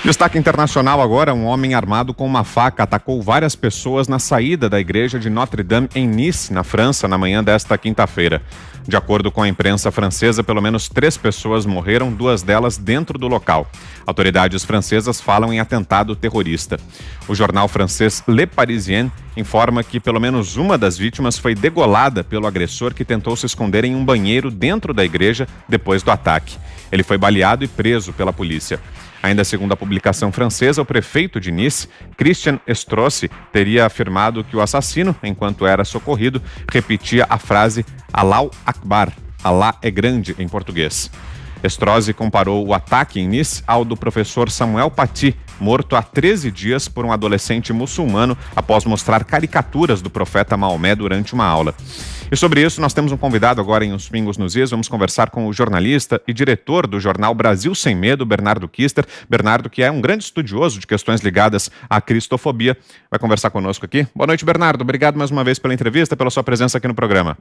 Destaque internacional agora: um homem armado com uma faca atacou várias pessoas na saída da igreja de Notre-Dame em Nice, na França, na manhã desta quinta-feira. De acordo com a imprensa francesa, pelo menos 3 pessoas morreram, 2 delas dentro do local. Autoridades francesas falam em atentado terrorista. O jornal francês Le Parisien informa que pelo menos uma das vítimas foi degolada pelo agressor, que tentou se esconder em um banheiro dentro da igreja depois do ataque. Ele foi baleado e preso pela polícia. Ainda segundo a publicação francesa, o prefeito de Nice, Christian Estrosi, teria afirmado que o assassino, enquanto era socorrido, repetia a frase Allahu Akbar, Allah é grande em português. Estrosi comparou o ataque em Nice ao do professor Samuel Paty, morto há 13 dias por um adolescente muçulmano após mostrar caricaturas do profeta Maomé durante uma aula. E sobre isso, nós temos um convidado agora em Os Pingos nos Is. Vamos conversar com o jornalista e diretor do jornal Brasil Sem Medo, Bernardo Kister. Bernardo, que é um grande estudioso de questões ligadas à cristofobia, vai conversar conosco aqui. Boa noite, Bernardo. Obrigado mais uma vez pela entrevista, pela sua presença aqui no programa.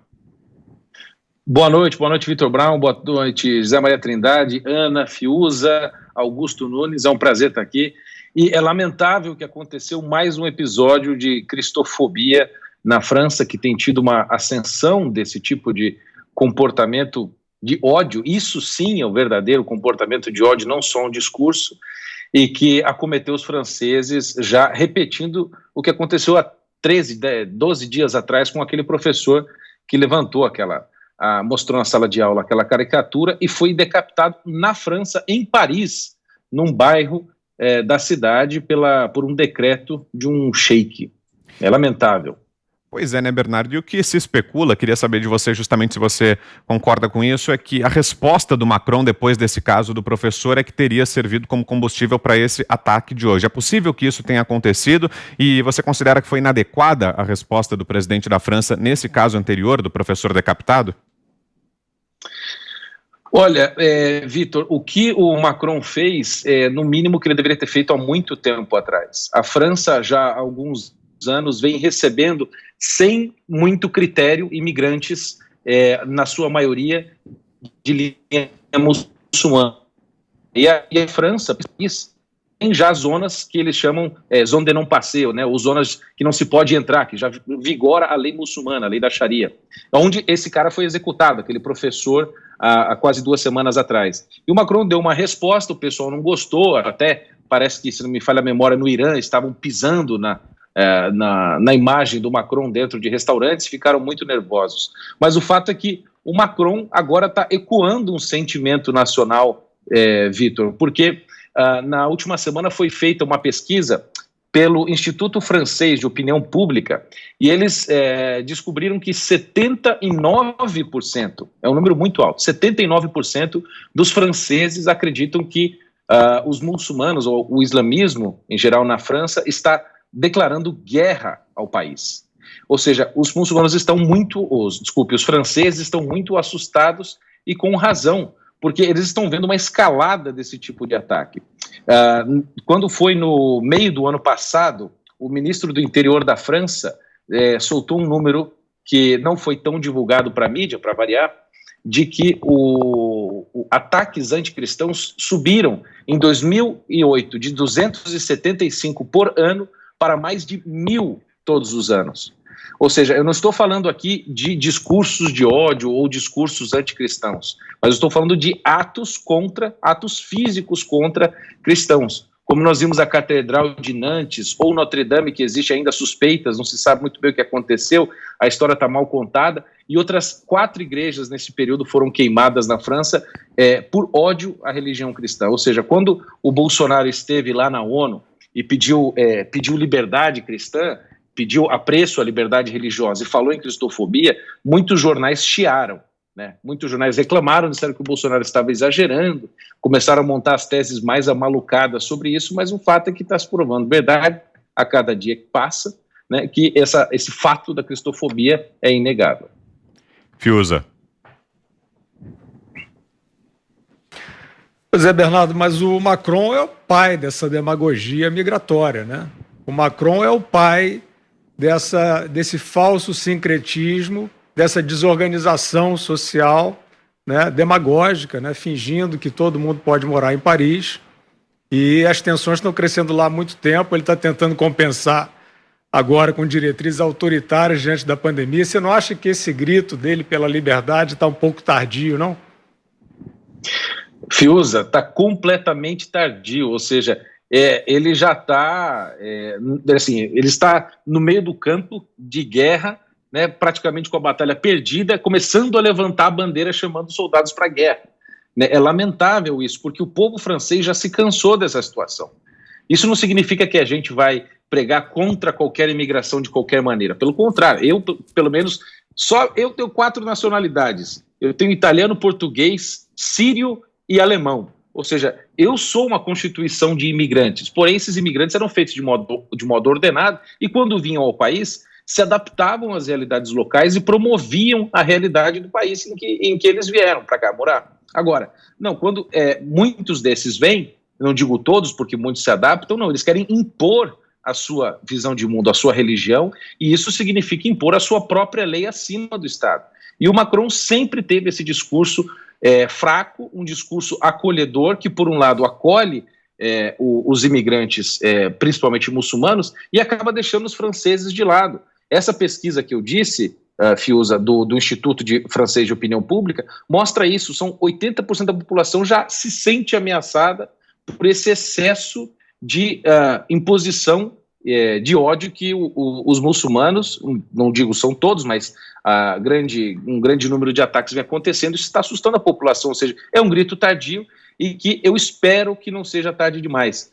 Boa noite, Vitor Brown, boa noite, Zé Maria Trindade, Ana, Fiuza, Augusto Nunes, é um prazer estar aqui. E é lamentável que aconteceu mais um episódio de cristofobia na França, que tem tido uma ascensão desse tipo de comportamento de ódio. Isso sim é o verdadeiro comportamento de ódio, não só um discurso, e que acometeu os franceses já repetindo o que aconteceu há 12 dias atrás com aquele professor que levantou mostrou na sala de aula aquela caricatura e foi decapitado na França, em Paris, num bairro da cidade, por um decreto de um sheik. É lamentável. Pois é, né, Bernardo? E o que se especula, queria saber de você justamente se você concorda com isso, é que a resposta do Macron depois desse caso do professor é que teria servido como combustível para esse ataque de hoje. É possível que isso tenha acontecido e você considera que foi inadequada a resposta do presidente da França nesse caso anterior do professor decapitado? Olha, Vitor, o que o Macron fez é, no mínimo, que ele deveria ter feito há muito tempo atrás. A França já há alguns anos vem recebendo, sem muito critério, imigrantes, na sua maioria, de linha muçulmana. E a França tem já zonas que eles chamam zona de não passeio, né, ou zonas que não se pode entrar, que já vigora a lei muçulmana, a lei da Sharia, onde esse cara foi executado, aquele professor, há quase 2 semanas atrás. E o Macron deu uma resposta, o pessoal não gostou, até parece que, se não me falha a memória, no Irã estavam pisando na imagem do Macron dentro de restaurantes, ficaram muito nervosos. Mas o fato é que o Macron agora está ecoando um sentimento nacional, Vitor, porque na última semana foi feita uma pesquisa pelo Instituto Francês de Opinião Pública, e eles descobriram que 79%, é um número muito alto, 79% dos franceses acreditam que os muçulmanos, ou o islamismo em geral na França, está declarando guerra ao país. Ou seja, os franceses estão muito assustados, e com razão, porque eles estão vendo uma escalada desse tipo de ataque. Quando foi no meio do ano passado, o ministro do interior da França soltou um número que não foi tão divulgado para a mídia, para variar, de que ataques anticristãos subiram em 2008 de 275 por ano para mais de 1.000 todos os anos. Ou seja, eu não estou falando aqui de discursos de ódio ou discursos anticristãos, mas eu estou falando de atos físicos contra cristãos. Como nós vimos a Catedral de Nantes ou Notre-Dame, que existe ainda suspeitas, não se sabe muito bem o que aconteceu, a história está mal contada, e outras 4 igrejas nesse período foram queimadas na França por ódio à religião cristã. Ou seja, quando o Bolsonaro esteve lá na ONU e pediu liberdade cristã, pediu apreço à liberdade religiosa e falou em cristofobia, muitos jornais chiaram, né? Muitos jornais reclamaram, disseram que o Bolsonaro estava exagerando, começaram a montar as teses mais amalucadas sobre isso, mas o fato é que está se provando verdade a cada dia que passa, né, que esse fato da cristofobia é inegável. Fiuza. Pois é, Bernardo, mas o Macron é o pai dessa demagogia migratória, né? O Macron é o pai desse falso sincretismo, dessa desorganização social, né, demagógica, né, fingindo que todo mundo pode morar em Paris, e as tensões estão crescendo lá há muito tempo. Ele está tentando compensar agora com diretrizes autoritárias diante da pandemia. Você não acha que esse grito dele pela liberdade está um pouco tardio, não? Fiuza, está completamente tardio, ou seja, ele já está, assim, ele está no meio do campo de guerra, né, praticamente com a batalha perdida, começando a levantar a bandeira chamando os soldados para a guerra. Né? É lamentável isso, porque o povo francês já se cansou dessa situação. Isso não significa que a gente vai pregar contra qualquer imigração de qualquer maneira. Pelo contrário, eu, pelo menos, eu tenho 4 nacionalidades. Eu tenho italiano, português, sírio e alemão. Ou seja, eu sou uma constituição de imigrantes, porém esses imigrantes eram feitos de modo ordenado e quando vinham ao país, se adaptavam às realidades locais e promoviam a realidade do país em que eles vieram para cá morar. Agora, não, quando muitos desses vêm, não digo todos porque muitos se adaptam, não, eles querem impor a sua visão de mundo, a sua religião, e isso significa impor a sua própria lei acima do Estado. E o Macron sempre teve esse discurso fraco, um discurso acolhedor, que por um lado acolhe os imigrantes, principalmente muçulmanos, e acaba deixando os franceses de lado. Essa pesquisa que eu disse, Fiuza, do Instituto Francês de Opinião Pública, mostra isso, são 80% da população já se sente ameaçada por esse excesso de imposição de ódio que os muçulmanos, não digo são todos, mas um grande número de ataques vem acontecendo, isso está assustando a população, ou seja, é um grito tardio e que eu espero que não seja tarde demais.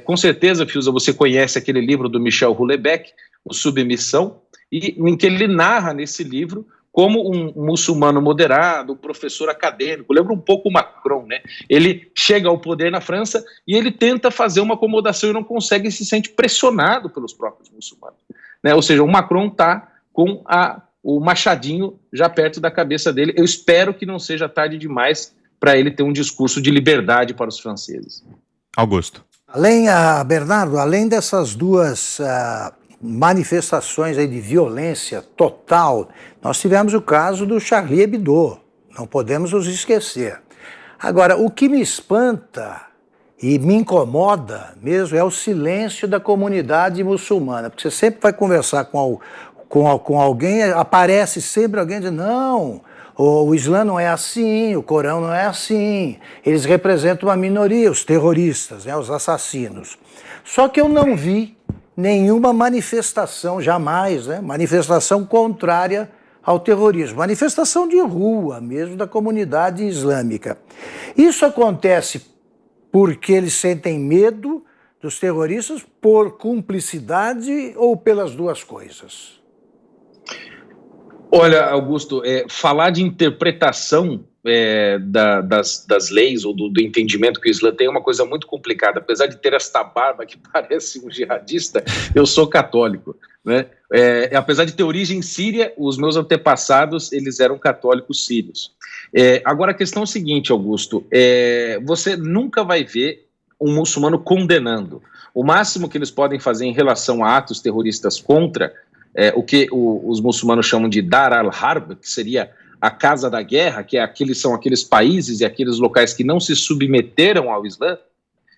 Com certeza, Fiuza, você conhece aquele livro do Michel Houellebecq, O Submissão, e em que ele narra nesse livro como um muçulmano moderado, um professor acadêmico, lembra um pouco o Macron, né? Ele chega ao poder na França e ele tenta fazer uma acomodação e não consegue e se sente pressionado pelos próprios muçulmanos. Né? Ou seja, o Macron está com o machadinho já perto da cabeça dele. Eu espero que não seja tarde demais para ele ter um discurso de liberdade para os franceses. Augusto. Bernardo, além dessas duas manifestações aí de violência total, nós tivemos o caso do Charlie Hebdo, não podemos nos esquecer. Agora, o que me espanta e me incomoda mesmo é o silêncio da comunidade muçulmana, porque você sempre vai conversar com alguém, aparece sempre alguém dizendo, não, o Islã não é assim, o Corão não é assim, eles representam uma minoria, os terroristas, né, os assassinos. Só que eu não vi nenhuma manifestação, jamais, né? Manifestação contrária ao terrorismo, manifestação de rua mesmo da comunidade islâmica. Isso acontece porque eles sentem medo dos terroristas, por cumplicidade ou pelas duas coisas? Olha, Augusto, falar de interpretação das leis ou do entendimento que o Islã tem é uma coisa muito complicada. Apesar de ter esta barba que parece um jihadista, eu sou católico. Né? Apesar de ter origem síria, os meus antepassados eles eram católicos sírios. Agora a questão é a seguinte, Augusto, você nunca vai ver um muçulmano condenando. O máximo que eles podem fazer em relação a atos terroristas contra o que os muçulmanos chamam de Dar al-Harb, que seria a casa da guerra, que são aqueles países e aqueles locais que não se submeteram ao Islã,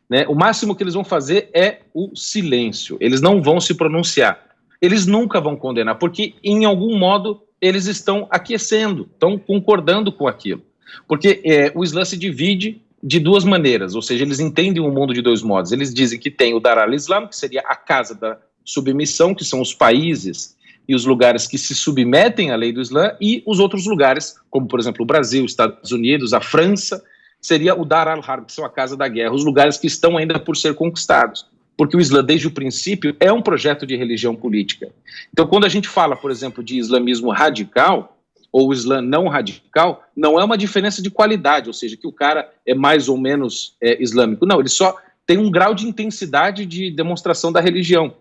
né, o máximo que eles vão fazer é o silêncio, eles não vão se pronunciar, eles nunca vão condenar, porque em algum modo eles estão aquecendo, estão concordando com aquilo, porque o Islã se divide de duas maneiras, ou seja, eles entendem o mundo de dois modos, eles dizem que tem o Dar al-Islam, que seria a casa da submissão, que são os países e os lugares que se submetem à lei do Islã, e os outros lugares, como por exemplo o Brasil, os Estados Unidos, a França, seria o Dar al-Harb, que são a casa da guerra, os lugares que estão ainda por ser conquistados, porque o Islã desde o princípio é um projeto de religião política. Então quando a gente fala, por exemplo, de islamismo radical, ou Islã não radical, não é uma diferença de qualidade, ou seja, que o cara é mais ou menos islâmico, não, ele só tem um grau de intensidade de demonstração da religião.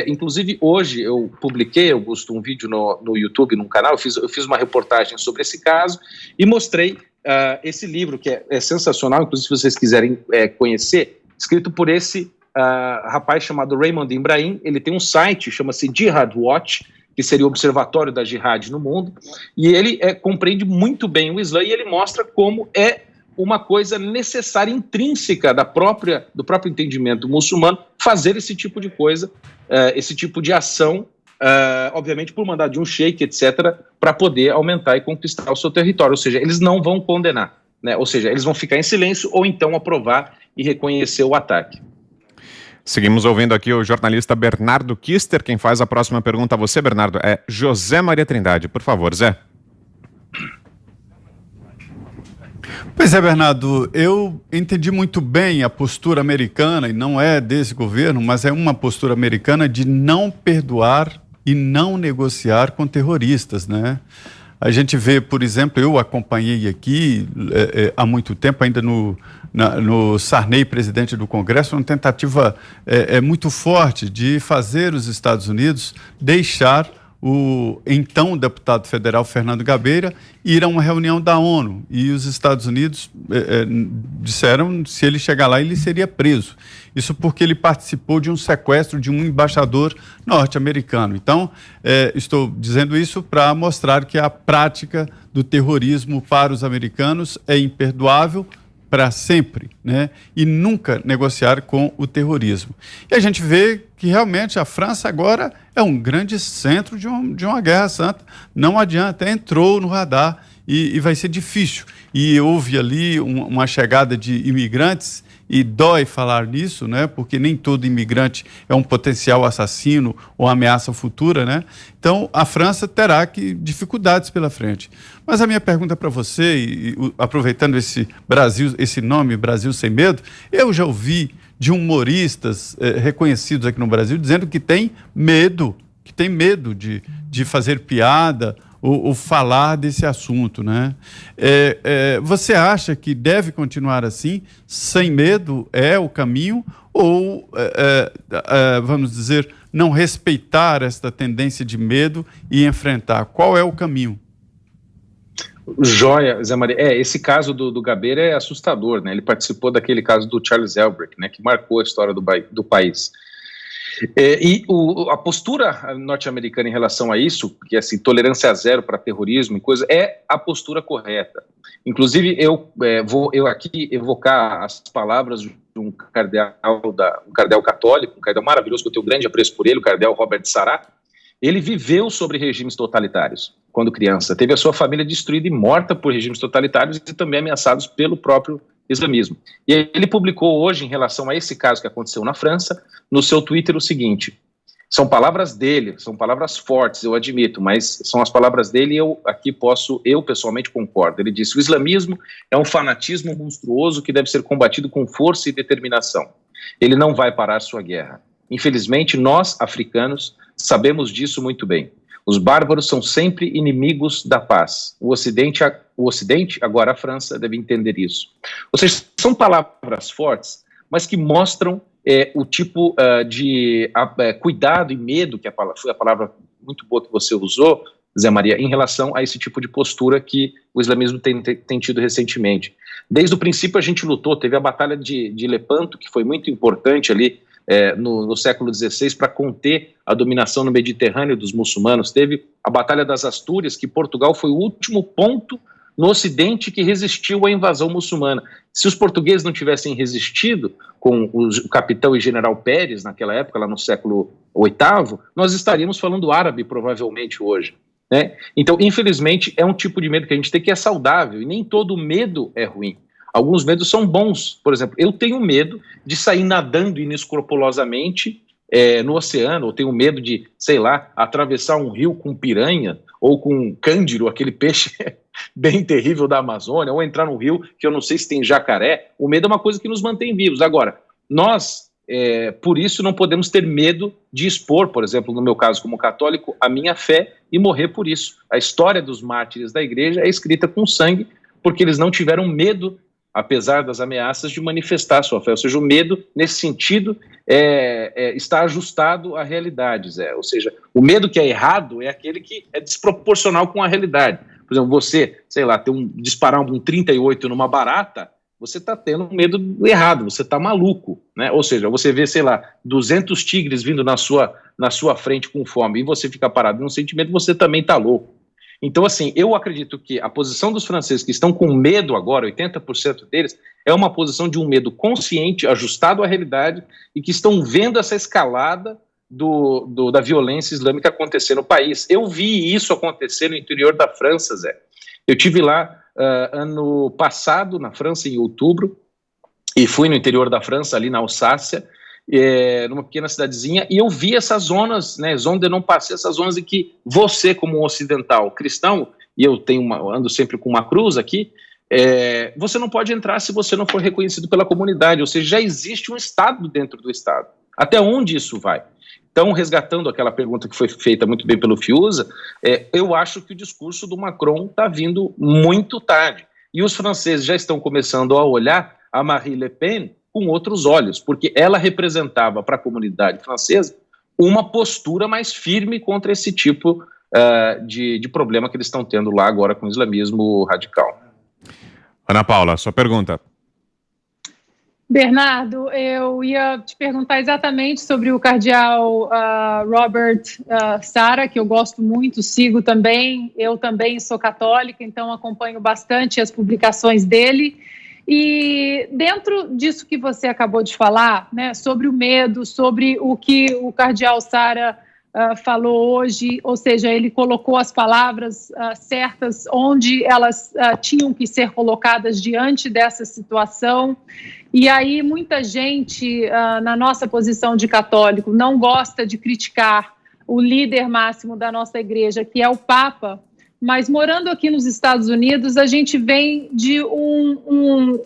Inclusive, hoje eu publiquei, Augusto, um vídeo no YouTube, num canal, eu fiz uma reportagem sobre esse caso e mostrei esse livro, que é sensacional, inclusive se vocês quiserem conhecer, escrito por esse rapaz chamado Raymond Ibrahim. Ele tem um site, chama-se Jihad Watch, que seria o observatório da jihad no mundo, e ele compreende muito bem o Islã e ele mostra como é uma coisa necessária, intrínseca do próprio entendimento muçulmano, fazer esse tipo de coisa, esse tipo de ação, obviamente por mandado de um sheik, etc., para poder aumentar e conquistar o seu território. Ou seja, eles não vão condenar, né? Ou seja, eles vão ficar em silêncio ou então aprovar e reconhecer o ataque. Seguimos ouvindo aqui o jornalista Bernardo Kister. Quem faz a próxima pergunta a você, Bernardo, é José Maria Trindade. Por favor, Zé. Pois é, Bernardo, eu entendi muito bem a postura americana, e não é desse governo, mas é uma postura americana de não perdoar e não negociar com terroristas, né? A gente vê, por exemplo, eu acompanhei aqui há muito tempo, ainda no Sarney, presidente do Congresso, uma tentativa muito forte de fazer os Estados Unidos deixar o então deputado federal Fernando Gabeira ir a uma reunião da ONU, e os Estados Unidos disseram que se ele chegar lá ele seria preso. Isso porque ele participou de um sequestro de um embaixador norte-americano. Então, estou dizendo isso para mostrar que a prática do terrorismo para os americanos é imperdoável para sempre, né? E nunca negociar com o terrorismo. E a gente vê que realmente a França agora é um grande centro de uma guerra santa. Não adianta, entrou no radar e vai ser difícil. E houve ali uma chegada de imigrantes, e dói falar nisso, né? Porque nem todo imigrante é um potencial assassino ou ameaça futura, né? Então, a França terá dificuldades pela frente. Mas a minha pergunta para você, aproveitando esse nome, Brasil Sem Medo, eu já ouvi de humoristas reconhecidos aqui no Brasil dizendo que tem medo de fazer piada ou falar desse assunto, né? Você acha que deve continuar assim, sem medo é o caminho, ou, vamos dizer, não respeitar esta tendência de medo e enfrentar? Qual é o caminho? Joia, Zé Maria. Esse caso do Gabeira é assustador, né? Ele participou daquele caso do Charles Elbrick, né? Que marcou a história do país. A postura norte-americana em relação a isso, que é assim, tolerância zero para terrorismo e coisa, é a postura correta. Inclusive, eu vou aqui evocar as palavras de um cardeal católico, um cardeal maravilhoso, que eu tenho um grande apreço por ele, o cardeal Robert Sarah. Ele viveu sobre regimes totalitários quando criança, teve a sua família destruída e morta por regimes totalitários e também ameaçados pelo próprio islamismo. E ele publicou hoje, em relação a esse caso que aconteceu na França, no seu Twitter o seguinte: são palavras dele, são palavras fortes, eu admito, mas são as palavras dele e eu pessoalmente concordo. Ele disse: o islamismo é um fanatismo monstruoso que deve ser combatido com força e determinação. Ele não vai parar sua guerra. Infelizmente, nós, africanos, sabemos disso muito bem. Os bárbaros são sempre inimigos da paz. O Ocidente, agora a França, deve entender isso. Ou seja, são palavras fortes, mas que mostram o tipo de cuidado e medo, que foi a palavra muito boa que você usou, Zé Maria, em relação a esse tipo de postura que o islamismo tem tido recentemente. Desde o princípio a gente lutou, teve a Batalha de Lepanto, que foi muito importante ali, no século XVI, para conter a dominação no Mediterrâneo dos muçulmanos. Teve a Batalha das Astúrias, que Portugal foi o último ponto no Ocidente que resistiu à invasão muçulmana. Se os portugueses não tivessem resistido com o capitão e general Pérez, naquela época, lá no século VIII, nós estaríamos falando árabe, provavelmente, hoje, né? Então, infelizmente, é um tipo de medo que a gente tem que é saudável, e nem todo medo é ruim. Alguns medos são bons. Por exemplo, eu tenho medo de sair nadando inescrupulosamente no oceano, ou tenho medo de, sei lá, atravessar um rio com piranha, ou com cândiro, aquele peixe bem terrível da Amazônia, ou entrar num rio que eu não sei se tem jacaré. O medo é uma coisa que nos mantém vivos. Agora, nós, por isso, não podemos ter medo de expor, por exemplo, no meu caso como católico, a minha fé e morrer por isso. A história dos mártires da igreja é escrita com sangue, porque eles não tiveram medo, apesar das ameaças, de manifestar sua fé. Ou seja, o medo, nesse sentido, está ajustado à realidade, Zé. Ou seja, o medo que é errado é aquele que é desproporcional com a realidade. Por exemplo, você, sei lá, disparar um 38 numa barata, você está tendo um medo errado, você está maluco, né? Ou seja, você vê, sei lá, 200 tigres vindo na sua frente com fome e você fica parado num sentimento, você também está louco. Então, assim, eu acredito que a posição dos franceses que estão com medo agora, 80% deles, é uma posição de um medo consciente, ajustado à realidade, e que estão vendo essa escalada da violência islâmica acontecer no país. Eu vi isso acontecer no interior da França, Zé. Eu tive lá ano passado, na França, em outubro, e fui no interior da França, ali na Alsácia, numa pequena cidadezinha, e eu vi essas zonas, né, zona de não passar, essas zonas em que você, como um ocidental cristão, e eu ando sempre com uma cruz aqui, você não pode entrar se você não for reconhecido pela comunidade, ou seja, já existe um Estado dentro do Estado. Até onde isso vai? Então, resgatando aquela pergunta que foi feita muito bem pelo Fiuza, eu acho que o discurso do Macron está vindo muito tarde, e os franceses já estão começando a olhar a Marine Le Pen com outros olhos, porque ela representava para a comunidade francesa uma postura mais firme contra esse tipo de problema que eles estão tendo lá agora com o islamismo radical. Ana Paula, sua pergunta. Bernardo, eu ia te perguntar exatamente sobre o cardeal Robert Sarah, que eu gosto muito, sigo também, eu também sou católica, então acompanho bastante as publicações dele. E dentro disso que você acabou de falar, né, sobre o medo, sobre o que o cardeal Sarah falou hoje, ou seja, ele colocou as palavras certas onde elas tinham que ser colocadas diante dessa situação. E aí muita gente, na nossa posição de católico, não gosta de criticar o líder máximo da nossa igreja, que é o Papa, mas morando aqui nos Estados Unidos, a gente vem de um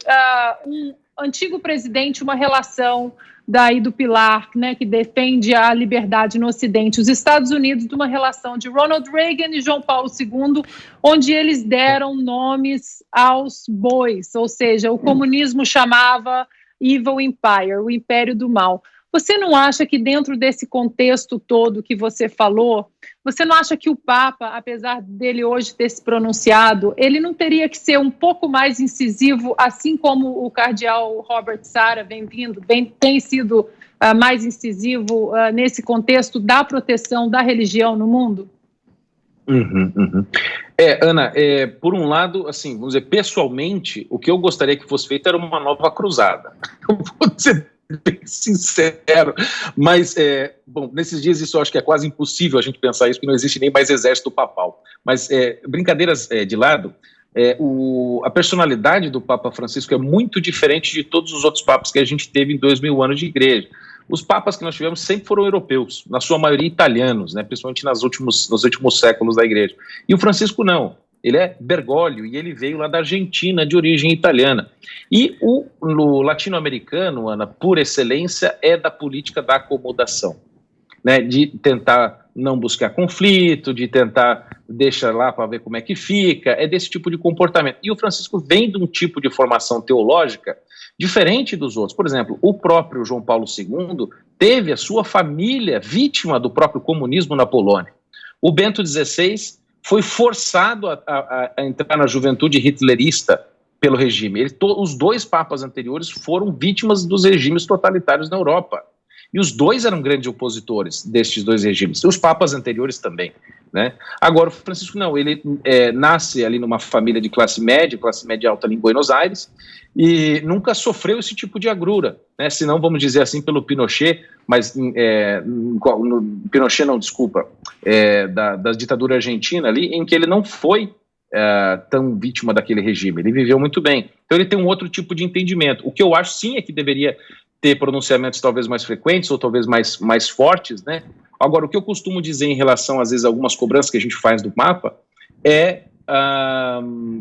antigo presidente, uma relação daí do pilar, né, que defende a liberdade no Ocidente. Os Estados Unidos, de uma relação de Ronald Reagan e João Paulo II, onde eles deram nomes aos bois, ou seja, o comunismo chamava Evil Empire, o Império do Mal. Você não acha que dentro desse contexto todo que você falou, você não acha que o Papa, apesar dele hoje ter se pronunciado, ele não teria que ser um pouco mais incisivo, assim como o cardeal Robert Sarah tem sido mais incisivo nesse contexto da proteção da religião no mundo? Ana, por um lado, assim, vamos dizer, pessoalmente, o que eu gostaria que fosse feito era uma nova cruzada. Eu vou dizer bem sincero, mas, bom, nesses dias isso eu acho que é quase impossível a gente pensar isso, porque não existe nem mais exército papal, mas brincadeiras de lado, a personalidade do Papa Francisco é muito diferente de todos os outros papas que a gente teve em 2000 anos de igreja. Os papas que nós tivemos sempre foram europeus, na sua maioria italianos, né, principalmente nos últimos séculos da igreja, e o Francisco não. Ele é Bergoglio e ele veio lá da Argentina, de origem italiana. E o latino-americano, Ana, por excelência, é da política da acomodação, né? De tentar não buscar conflito, de tentar deixar lá para ver como é que fica, é desse tipo de comportamento. E o Francisco vem de um tipo de formação teológica diferente dos outros. Por exemplo, o próprio João Paulo II teve a sua família vítima do próprio comunismo na Polônia. O Bento XVI foi forçado a entrar na juventude hitlerista pelo regime. Os dois papas anteriores foram vítimas dos regimes totalitários na Europa. E os dois eram grandes opositores destes dois regimes. Os papas anteriores também, né? Agora, o Francisco não, ele nasce ali numa família de classe média alta ali em Buenos Aires, e nunca sofreu esse tipo de agrura, né? Se não, vamos dizer assim, pelo Pinochet, mas Pinochet não, desculpa, da ditadura argentina ali, em que ele não foi tão vítima daquele regime, ele viveu muito bem. Então ele tem um outro tipo de entendimento. O que eu acho sim é que deveria ter pronunciamentos talvez mais frequentes ou talvez mais fortes, né? Agora, o que eu costumo dizer em relação, às vezes, a algumas cobranças que a gente faz do Papa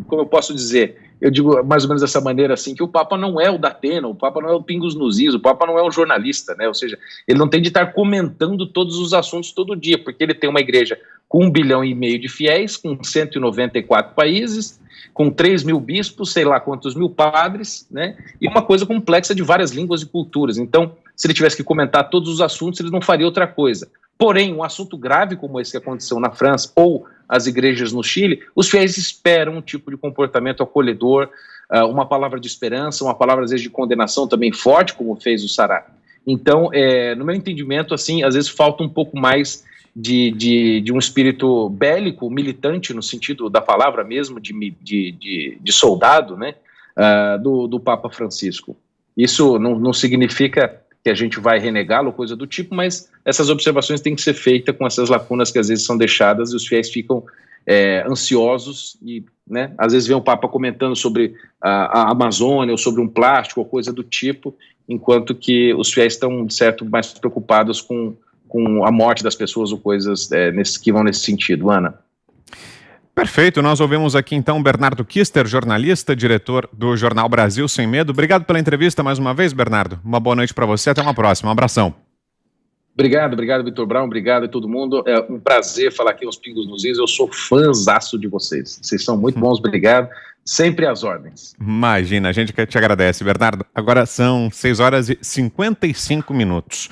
como eu posso dizer, eu digo mais ou menos dessa maneira assim, que o Papa não é o Datena, o Papa não é o Pingos nos Is, o Papa não é o jornalista, né? Ou seja, ele não tem de estar comentando todos os assuntos todo dia, porque ele tem uma igreja com 1,5 bilhão de fiéis, com 194 países, com 3 mil bispos, sei lá quantos mil padres, né? E uma coisa complexa de várias línguas e culturas. Então, se ele tivesse que comentar todos os assuntos, ele não faria outra coisa. Porém, um assunto grave como esse que aconteceu na França ou as igrejas no Chile, os fiéis esperam um tipo de comportamento acolhedor, uma palavra de esperança, uma palavra, às vezes, de condenação também forte, como fez o Sarah. Então, no meu entendimento, assim, às vezes falta um pouco mais de um espírito bélico, militante, no sentido da palavra mesmo, de soldado, né, do Papa Francisco. Isso não significa que a gente vai renegá-lo, coisa do tipo, mas essas observações têm que ser feitas com essas lacunas que às vezes são deixadas e os fiéis ficam ansiosos e, né, às vezes vem o Papa comentando sobre a Amazônia ou sobre um plástico ou coisa do tipo, enquanto que os fiéis estão, de certo, mais preocupados com a morte das pessoas ou coisas que vão nesse sentido. Ana? Perfeito, nós ouvimos aqui então Bernardo Kister, jornalista, diretor do Jornal Brasil Sem Medo. Obrigado pela entrevista mais uma vez, Bernardo. Uma boa noite para você, até uma próxima, um abração. Obrigado, Vitor Brown, obrigado a todo mundo. É um prazer falar aqui aos Pingos nos Is. Eu sou fãzaço de vocês. Vocês são muito bons, obrigado. Sempre às ordens. Imagina, a gente que te agradece, Bernardo. Agora são 6h55.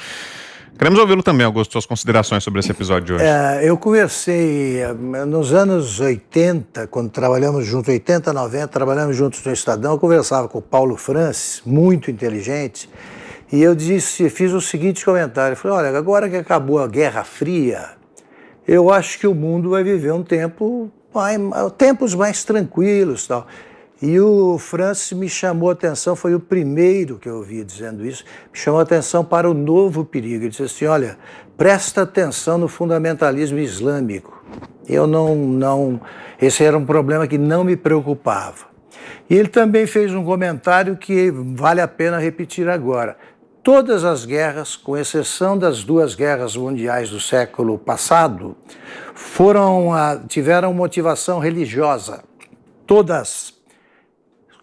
Queremos ouvi-lo também, Augusto, suas considerações sobre esse episódio de hoje. Eu conversei nos anos 80, quando trabalhamos juntos, 80, 90, trabalhamos juntos no Estadão, eu conversava com o Paulo Francis, muito inteligente, e eu fiz o seguinte comentário, eu falei, olha, agora que acabou a Guerra Fria, eu acho que o mundo vai viver tempos mais tranquilos e tal. E o Francis me chamou a atenção, foi o primeiro que eu ouvi dizendo isso, me chamou a atenção para o novo perigo. Ele disse assim, olha, presta atenção no fundamentalismo islâmico. Esse era um problema que não me preocupava. E ele também fez um comentário que vale a pena repetir agora. Todas as guerras, com exceção das 2 guerras mundiais do século passado, tiveram motivação religiosa. Todas.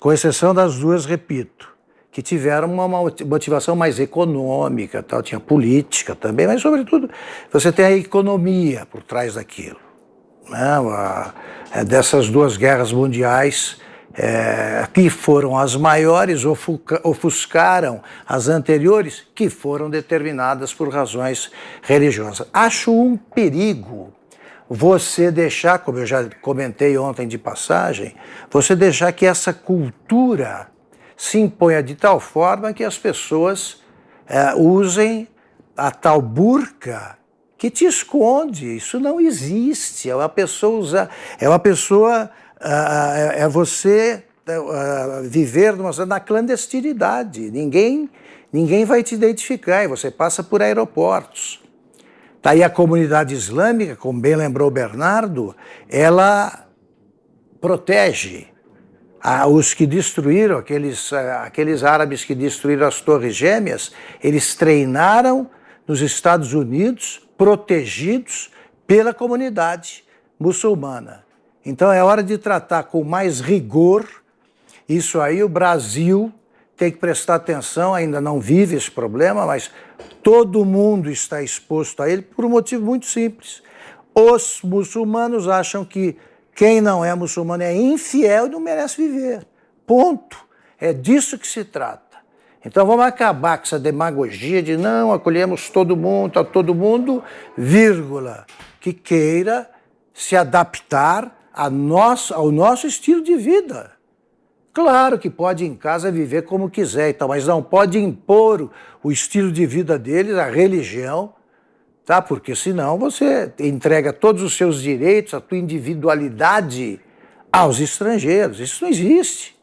Com exceção das 2, repito, que tiveram uma motivação mais econômica, tal, tinha política também, mas, sobretudo, você tem a economia por trás daquilo. Né? Dessas 2 guerras mundiais, que foram as maiores, ofuscaram as anteriores, que foram determinadas por razões religiosas. Acho um perigo você deixar, como eu já comentei ontem de passagem, você deixar que essa cultura se imponha de tal forma que as pessoas usem a tal burca que te esconde. Isso não existe. Você viver na clandestinidade. Ninguém vai te identificar e você passa por aeroportos. Daí a comunidade islâmica, como bem lembrou o Bernardo, ela protege os que destruíram, aqueles árabes que destruíram as Torres Gêmeas, eles treinaram nos Estados Unidos, protegidos pela comunidade muçulmana. Então é hora de tratar com mais rigor. Isso aí o Brasil tem que prestar atenção, ainda não vive esse problema, mas todo mundo está exposto a ele por um motivo muito simples. Os muçulmanos acham que quem não é muçulmano é infiel e não merece viver. Ponto. É disso que se trata. Então vamos acabar com essa demagogia de não, acolhemos todo mundo, vírgula, que queira se adaptar ao nosso estilo de vida. Claro que pode em casa viver como quiser, então, mas não pode impor o estilo de vida deles, a religião, tá? Porque senão você entrega todos os seus direitos, a tua individualidade aos estrangeiros. Isso não existe.